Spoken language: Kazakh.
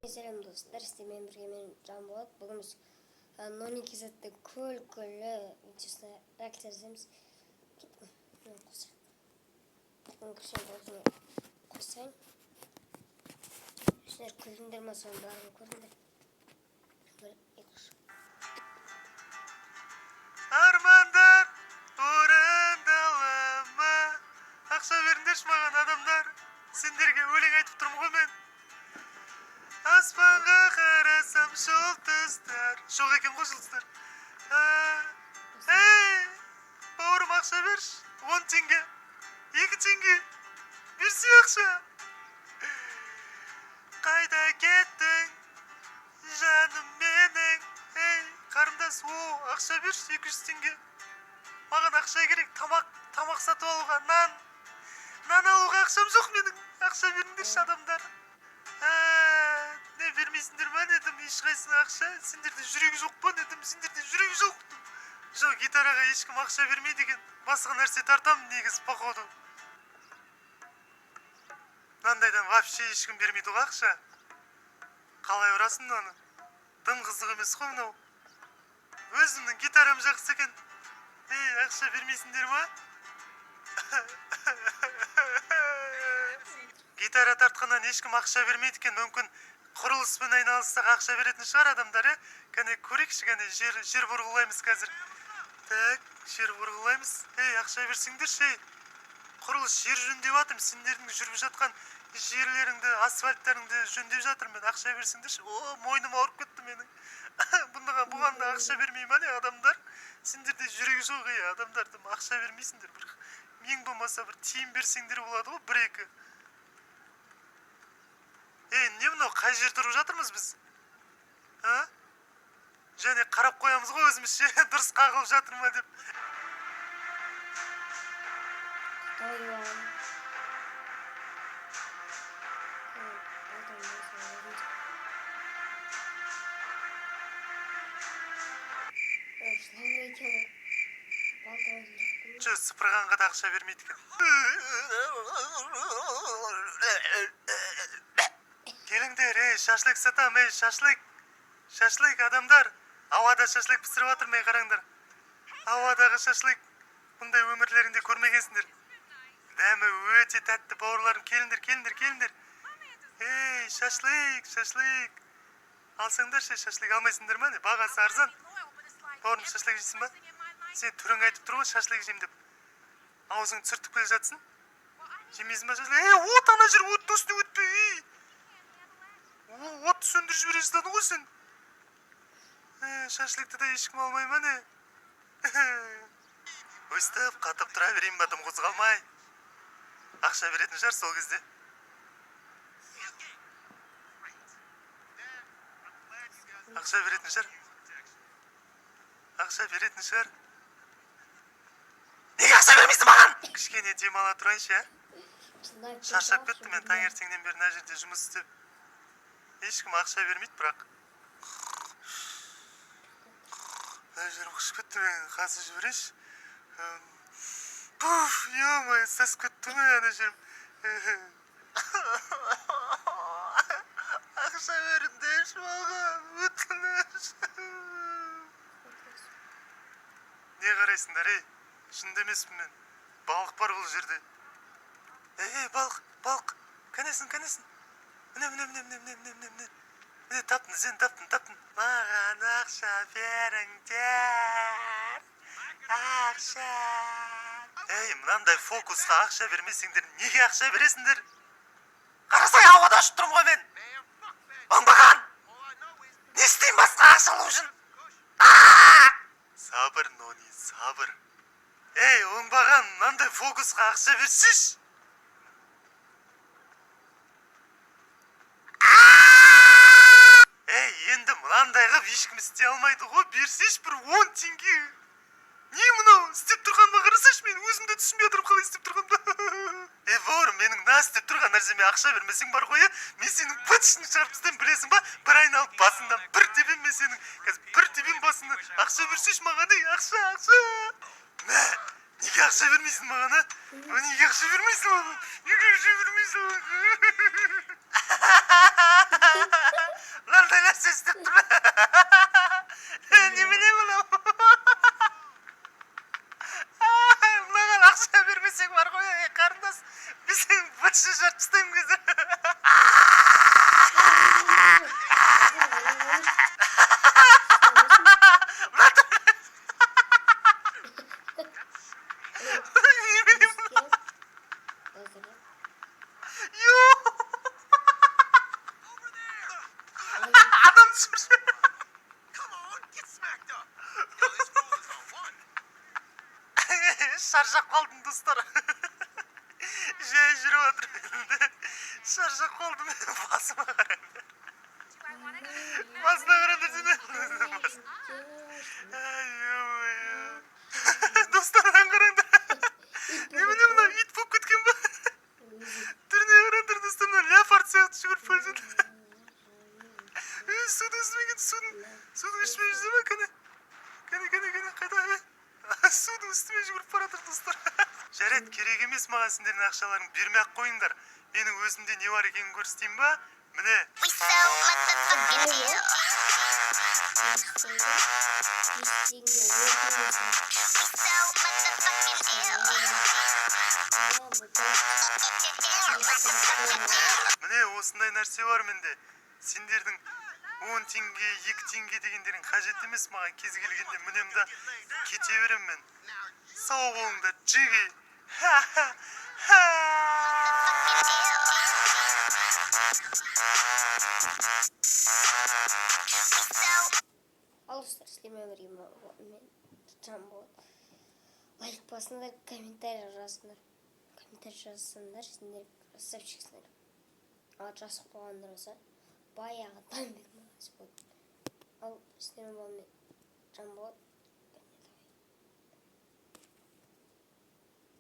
Selam dostlar, istemeyen bir yemeğin Can Bolat. Bugün biz Noni Kizet'te Köl'le videosuna reaktör izleyimiz. Gitme. Ne olursa. Bugün kışın bozunu koysayım. Şunları kılındır sonra bari koyayım da. Böyle yıkır. Armandan orandalama. Akşa verin mağan adamlar. Senderge ölen aytıp durma koy men. Asmanga karasam şoltuzlar. Şok eken koşultuzlar. Hey, bavrum akşa ver. 10 tenge. 2 tenge. Birsi akşa. Kayda kettin. Canım benim. Hey, karımdas o akşa ver. 200 tenge. Маған ақша керек, тамақ сатып алуға, нан алуға ақшам жоқ менің. Ақша беріңдерші адамдар. Не бермейсіңдер ма дедім, ешқайсына ақша. Сендерде жүрегі жоқ па дедім, сендерде жүрегі жоқ. Жоқ, гитараға ешкім ақша бермейді екен. Басқа нәрсе тартамын негізі, походу. Мынандайдан вообще ешкім бермейді ғой ақша. Қалай ұрасың оны? Тым қызық емес қой мынау. Өзімнің гитарам жақсы екен. Ей, ақша бермейсіңдер ма? Гитара тартқаннан ешкім ақша бермейді екен. Мүмкін құрылыспен айналыссақ ақша беретін шығар адамдар, Кәне көрейікші, кәне жер бұрғылаймыз қазір. Так, жер бұрғылаймыз. Ей, ақша берсеңдерші. Құрылыс жер жөндеп жатырмын. Сендердің жүріп жатқан жерлеріңді, асфальттарыңды жөндеп жатырмын. Ақша берсеңдерші. О, мойным ауырып кетті менің. Бұған да ақша бермей ма не адамдар? Сендерде жүрегі жоқ адамдарды ақша бермейсіңдер. Бір ең болмаса бір тиын берсеңдер болады ғой, 1-2. Не мынау, қай жер тұрып жатырмыз біз? Және қарап қоямыз ғой өзімізше, дұрыс қағылып жатыр ма деп. Жо, сыпырғанға да ақша бермейді екен. Келіңдер, шашлык сатам, шашлык адамдар. Ауада шашлык пісіріп жатырмай қараңдар. Ауадағы шашлык бұндай өмірлеріңде көрмегенсіңдер. Дәмі өте тәтті, бауырларым, келіңдер. Ей, шашлык. Алсаңдаршы, шашлык алмайсыңдар ма? Бағасы арзан. Бауырым, шашлык жейсің ба? Сен түрің айтып тұр ғой, шашлык жейм деп. Аузың түсіртіп келе жатсың? Жемейсің ба шашлык? От ана жер, отты үстіне өтпе. Отты сөндіріп жібере жатады ғой сен. Шашлыкты да ешкім алмай ма не? Өстіп, қатып тұра берейін ба, дым қозғалмай. Ақша беретін шығар сол кезде. Ақша беретін шығар. Неге ақша бермейсің маған? Кішкене демала тұрайыншы, Шаршап кеттім мен таңертеңнен бері мына жерде жұмыс істеп. Ешкім ақша бермейді, бірақ. Мына жерім қышып кетті мен, қазір жіберейінші. Пуф, ё-май, сасып кетті ме ана жерім. Ақша беріңдерші маған, өтініш. Не қарайсыңдар, шынды емеспін мен. Балық бар бұл жерде. Балық. Кәнесін. Міне, таптың. Маған ақша беріңдер. Ақша. Мынандай фокусқа ақша бермесеңдер, неге ақша бересіңдер? Қарасай, ауада ұшып тұрмын ғой мен. Оңбаған. Не істеймін басқа ақша алу үшін? Сабыр, Нони, сабыр. Оңбаған, мынандай фокусқа ақша берсіш. Енді мынандай қып ешкім істей алмайды ғой, берсеш бір 10 теңге. Не мынау, істеп тұрғанма қарасаш, мен өзімді түсінбей отырып қалай істеп тұрғанды. Бауырым, менің на істеп тұрған нәрсеме ақша бермесең бар ғой, мен сенің бытышын шығарып тастайын, білесің ба? Бір айналып басыңдан бір тебем мен сенің. Қазір бір тебем басыңдан. Ақша берсеш маған, ақша. Неге ақша бермейсің маған, Неге ақша бермейсің маған? істеп тұр. Немене мынау? Мынаған ақша бермесең бар ғой, қарындас. Біз сені бытшы жарып тастаймын қазір. Немене мынау? Адам түсірші. Шаршап қалдым, достар. Жай жүріп отырмын. Шаршап қалдым. Басыма қараймын. Басына қараңдар сені. Достардан қараңдар. Немене мынау, ит болып кеткен ба? Түріне қараңдар, достар, леопард сияқты жүгіріп бара жатыр. Судың үстіме кетті, судың ішіме жүзе ма? Кәне, қайда? Судың үстіме жүгіріп бара жатыр, достар. Жарайды, керек емес маған сендердің ақшаларың, бермей ақ қойыңдар. Менің өзімде не бар екенін көрсетейін ба? Міне. Міне осындай нәрсе бар менде. Сендердің 10 теңге, 2 теңге дегендерің қажет емес маған. Кез келгенде мінемді кете берем мен. Сау болыңдар, джиги. Ал достар, сіздермен бірге мен Джамбот. Лайк басыңдар, комментарий жазсаңдар, сендер красавчиксіңдер. Ал жасық болғандар болса, баяғыдан бері маған болды. Ал сіздермен